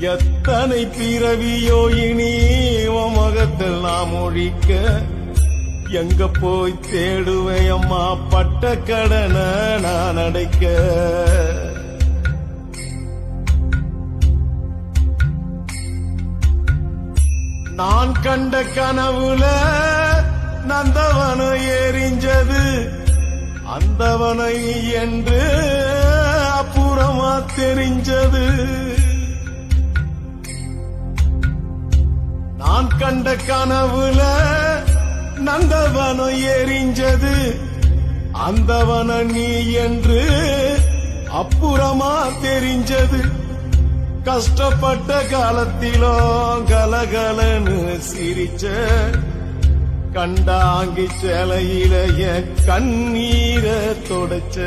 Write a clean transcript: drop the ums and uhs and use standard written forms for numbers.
எத்தனை பிறவியோ இனி உன் முகத்தில் நாம் ஒழிக்க எங்க போய் தேடுவேன் அம்மா பட்ட கடனை நான் அடைக்க. நான் கண்ட கனவுல நந்தவனம் எரிஞ்சது அந்தவனை என்று அப்புறமா தெரிஞ்சது. நான் கண்ட கனவுல நந்தவனம் எரிஞ்சது அந்தவன நீ என்று அப்புறமா தெரிஞ்சது. கஷ்டப்பட்ட காலத்திலோ கலகலன்னு சிரிச்ச கண்டாங்கி சேலையில கண்ணீரை தொடச்ச.